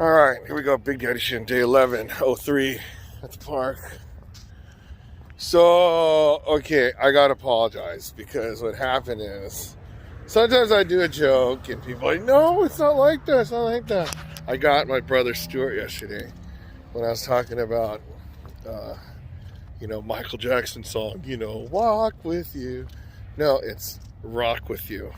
All right, here we go. Big Daddy Shin, day 11:03 at the park. So, okay, I gotta apologize because what happened is sometimes I do a joke and people are like, no, it's not like that. It's not like that. I got my brother Stuart yesterday when I was talking about, Michael Jackson song, walk with you. No, it's rock with you.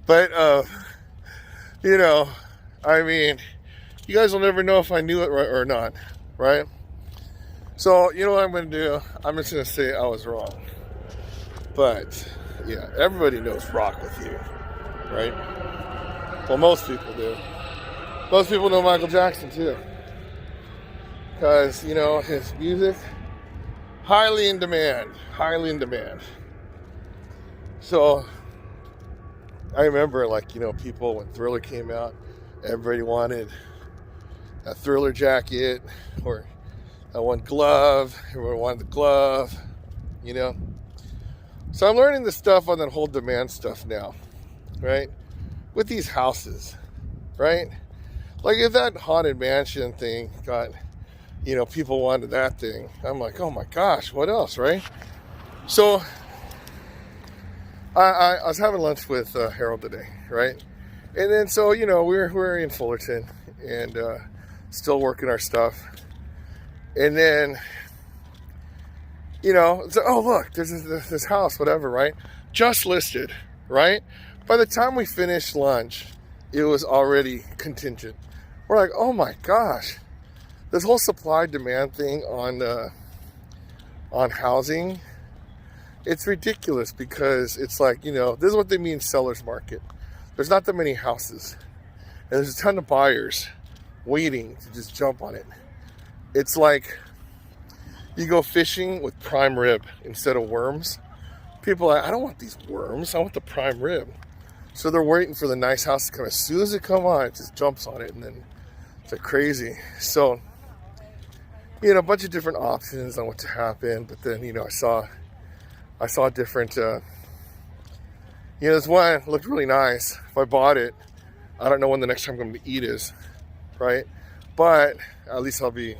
But, I mean, you guys will never know if I knew it right or not, right? So, you know what I'm going to do? I'm just going to say I was wrong. But, yeah, everybody knows rock with you, right? Well, most people do. Most people know Michael Jackson, too. Because, his music, highly in demand. Highly in demand. So, I remember, people, when Thriller came out, everybody wanted a Thriller jacket or that one glove. Everyone wanted the glove, So I'm learning this stuff on that whole demand stuff now, right? With these houses, right? Like if that haunted mansion thing got, people wanted that thing. I'm like, oh my gosh, what else, right? So I was having lunch with Harold today, right? And then so, we're in Fullerton and still working our stuff. And then, so, oh, look, there's this house, whatever, right? Just listed, right? By the time we finished lunch, it was already contingent. We're like, oh my gosh, this whole supply demand thing on housing, it's ridiculous because it's like, this is what they mean seller's market. There's not that many houses. And there's a ton of buyers waiting to just jump on it. It's like you go fishing with prime rib instead of worms. People are like, I don't want these worms. I want the prime rib. So they're waiting for the nice house to come. As soon as it come on, it just jumps on it. And then it's like crazy. So, a bunch of different options on what to happen. But then, I saw different, this one looked really nice. If I bought it, I don't know when the next time I'm going to eat is, right? But at least I'll be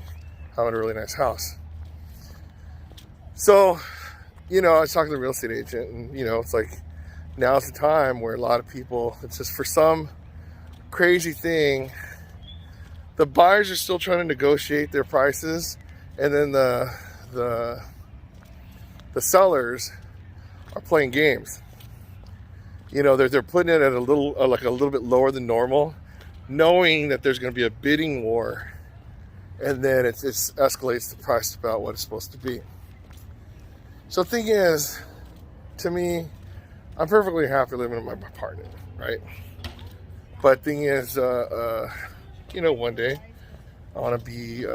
having a really nice house. So, I was talking to the real estate agent and, it's like, now's the time where a lot of people, it's just for some crazy thing, the buyers are still trying to negotiate their prices and then the sellers are playing games. They're putting it at a little bit lower than normal, knowing that there's going to be a bidding war, and then it escalates the price about what it's supposed to be. So the thing is, to me, I'm perfectly happy living in my apartment, right? But thing is, one day I want to be.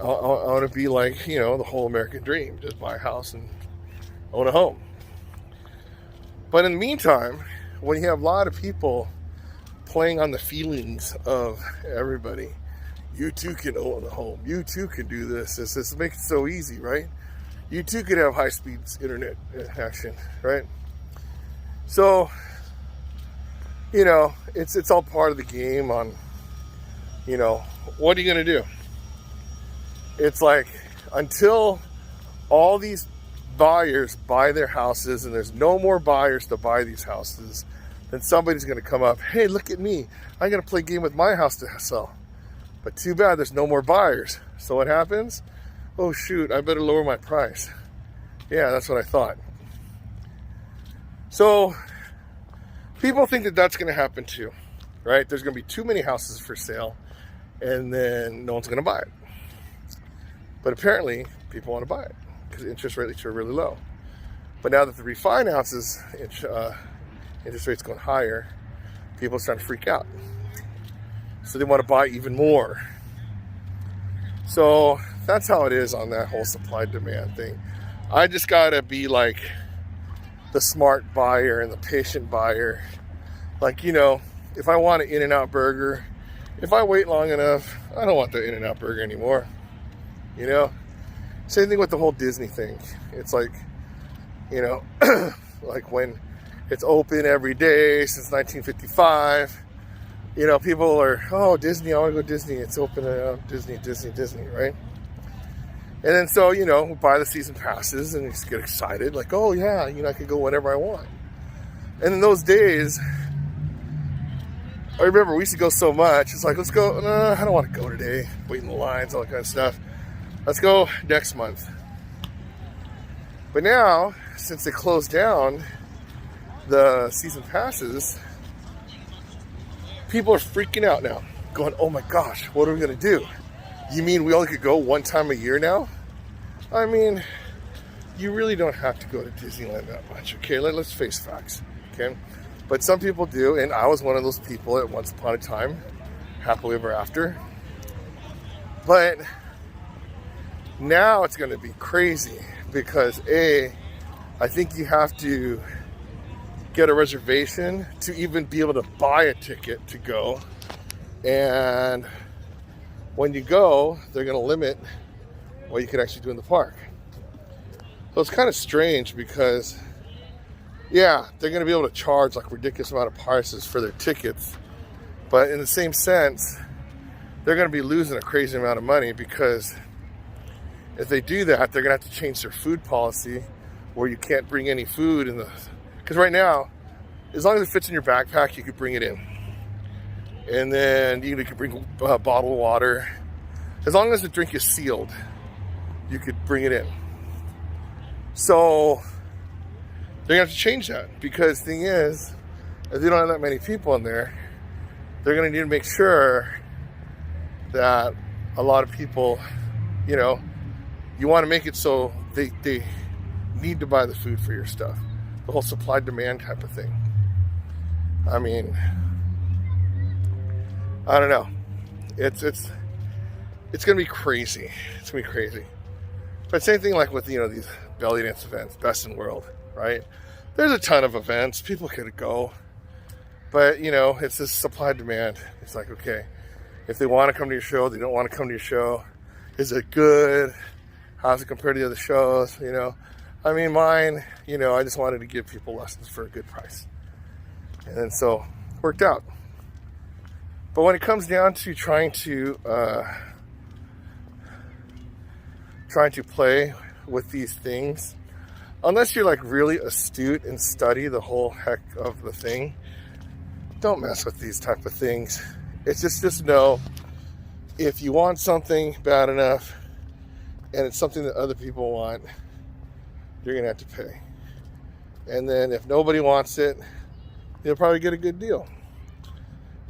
I want to be like, the whole American dream. Just buy a house and own a home. But in the meantime, when you have a lot of people playing on the feelings of everybody, you too can own a home. You too can do this. This makes it so easy, right? You too could have high-speed internet action, right? So, it's all part of the game on, what are you going to do? It's like until all these buyers buy their houses and there's no more buyers to buy these houses, then somebody's going to come up, hey, look at me. I'm going to play a game with my house to sell. But too bad there's no more buyers. So what happens? Oh, shoot, I better lower my price. Yeah, that's what I thought. So people think that that's going to happen too, right? There's going to be too many houses for sale and then no one's going to buy it. But apparently, people want to buy it because interest rates are really low. But now that the refinances, interest rates going higher, people are starting to freak out. So they want to buy even more. So that's how it is on that whole supply-demand thing. I just got to be like the smart buyer and the patient buyer. Like, if I want an In-N-Out burger, if I wait long enough, I don't want the In-N-Out burger anymore. Same thing with the whole Disney thing. It's like, You know, like when it's open every day since 1955. You know, people are, oh, Disney, I want to go Disney. It's open, Disney, right? And then so, you know, we buy the season passes and just get excited. Like, oh, yeah, you know, I can go whenever I want. And in those days, I remember we used to go so much. It's like, let's go. No, I don't want to go today. Wait in the lines, all that kind of stuff. Let's go next month. But now, since they closed down the season passes, people are freaking out now, going, oh my gosh, what are we going to do? You mean we only could go one time a year now? I mean, you really don't have to go to Disneyland that much, okay? Let's face facts, okay? But some people do, and I was one of those people at once upon a time, happily ever after. But now it's going to be crazy because I think you have to get a reservation to even be able to buy a ticket to go. And when you go, they're going to limit what you can actually do in the park. So it's kind of strange because, yeah, they're going to be able to charge like ridiculous amount of prices for their tickets. But in the same sense, they're going to be losing a crazy amount of money because if they do that, they're going to have to change their food policy where you can't bring any food in the... Because right now, as long as it fits in your backpack, you could bring it in. And then you could bring bottled water. As long as the drink is sealed, you could bring it in. So they're going to have to change that because the thing is, if they don't have that many people in there, they're going to need to make sure that a lot of people, you know, you want to make it so they need to buy the food for your stuff. The whole supply-demand type of thing. I mean, I don't know. It's gonna be crazy. It's gonna be crazy. But same thing like with, you know, these belly dance events, best in world, right? There's a ton of events. People could go. But, you know, it's this supply-demand. It's like, okay, if they want to come to your show, they don't want to come to your show. Is it good? How's it compared to the other shows? You know, I mean, mine, you know, I just wanted to give people lessons for a good price. And then so, it worked out. But when it comes down to trying to play with these things, unless you're like really astute and study the whole heck of the thing, don't mess with these type of things. It's just know if you want something bad enough and it's something that other people want, you're gonna have to pay. And then if nobody wants it, you'll probably get a good deal.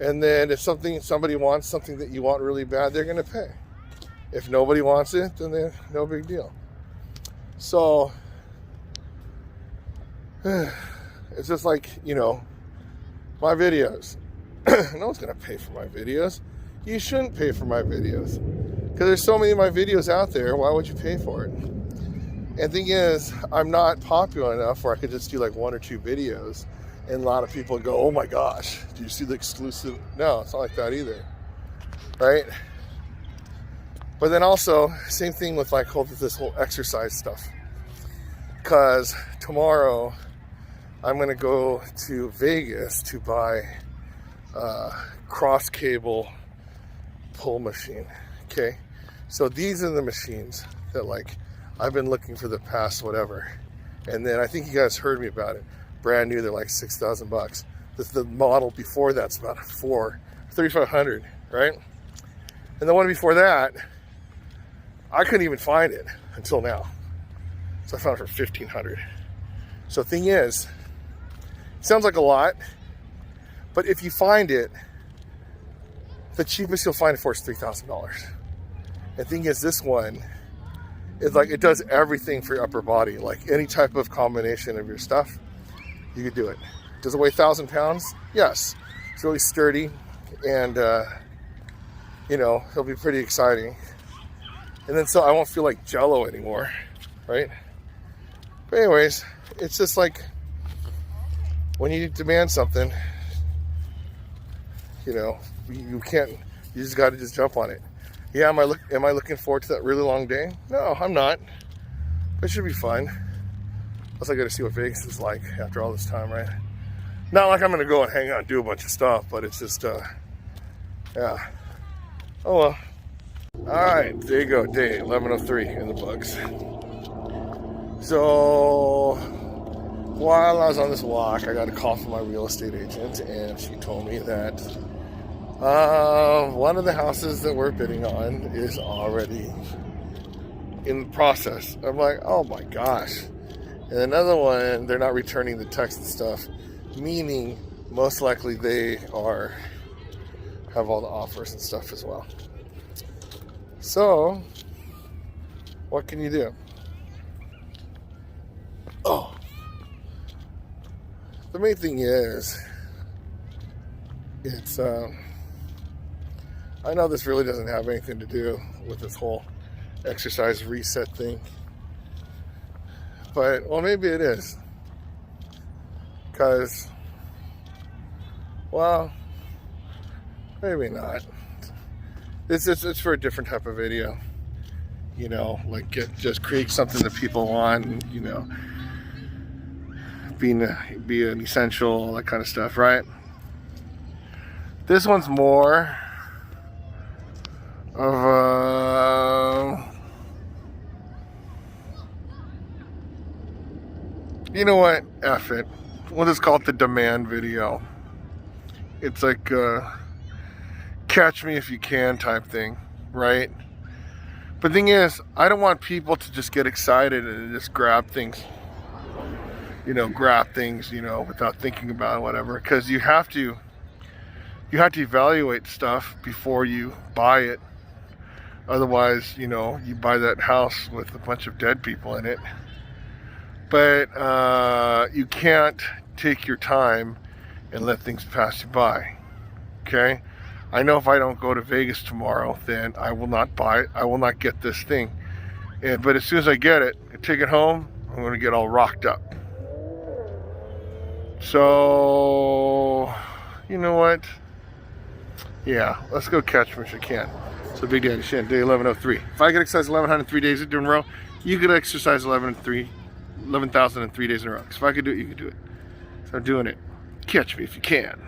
And then if somebody wants something that you want really bad, they're gonna pay. If nobody wants it, then they're no big deal. So it's just like, you know, my videos. No one's gonna pay for my videos. You shouldn't pay for my videos because there's so many of my videos out there. Why would you pay for it? And the thing is, I'm not popular enough where I could just do like 1 or 2 videos and a lot of people go, oh my gosh, do you see the exclusive? No, it's not like that either, right? But then also, same thing with like this whole exercise stuff. Because tomorrow, I'm gonna go to Vegas to buy a cross cable pull machine, okay? So these are the machines that like I've been looking for the past whatever. And then I think you guys heard me about it. Brand new, they're like $6,000. The model before that's about $3,500, right? And the one before that, I couldn't even find it until now. So I found it for $1,500. So the thing is, it sounds like a lot, but if you find it, the cheapest you'll find it for is $3,000. The thing is, this one is like, it does everything for your upper body. Like any type of combination of your stuff, you could do it. Does it weigh 1,000 pounds? Yes. It's really sturdy, and you know, it'll be pretty exciting. And then so I won't feel like Jello anymore, right? But anyways, it's just like when you demand something, you know, you can't. You just got to just jump on it. Yeah, am I looking forward to that really long day? No, I'm not. It should be fun. Plus I got to see what Vegas is like after all this time, right? Not like I'm going to go and hang out and do a bunch of stuff, but it's just, yeah. Oh well. Alright, there you go, day 11:03 in the books. So, while I was on this walk, I got a call from my real estate agent, and she told me that one of the houses that we're bidding on is already in the process. I'm like, oh my gosh. And another one, they're not returning the text and stuff, meaning most likely they have all the offers and stuff as well. So, what can you do? Oh, the main thing is, it's, I know this really doesn't have anything to do with this whole exercise reset thing, but, well, maybe it is, because, well, maybe not. It's for a different type of video, you know, like just create something that people want, and, you know, be an essential, all that kind of stuff, right? This one's more of a, you know what, F it. We'll just call it the demand video. It's like catch me if you can type thing, right? But the thing is, I don't want people to just get excited and just grab things, you know, without thinking about it, whatever, because you have to evaluate stuff before you buy it. Otherwise, you know, you buy that house with a bunch of dead people in it. But you can't take your time and let things pass you by, okay? I know if I don't go to Vegas tomorrow, then I will not buy it. I will not get this thing. But as soon as I get it, I take it home, I'm going to get all rocked up. So, you know what? Yeah, let's go catch me if you can. So Big Daddy Shan, day 11:03. If I could exercise 1,103 days in a row, you could exercise 11,003 days in a row. Because if I could do it, you could do it. So I'm doing it. Catch me if you can.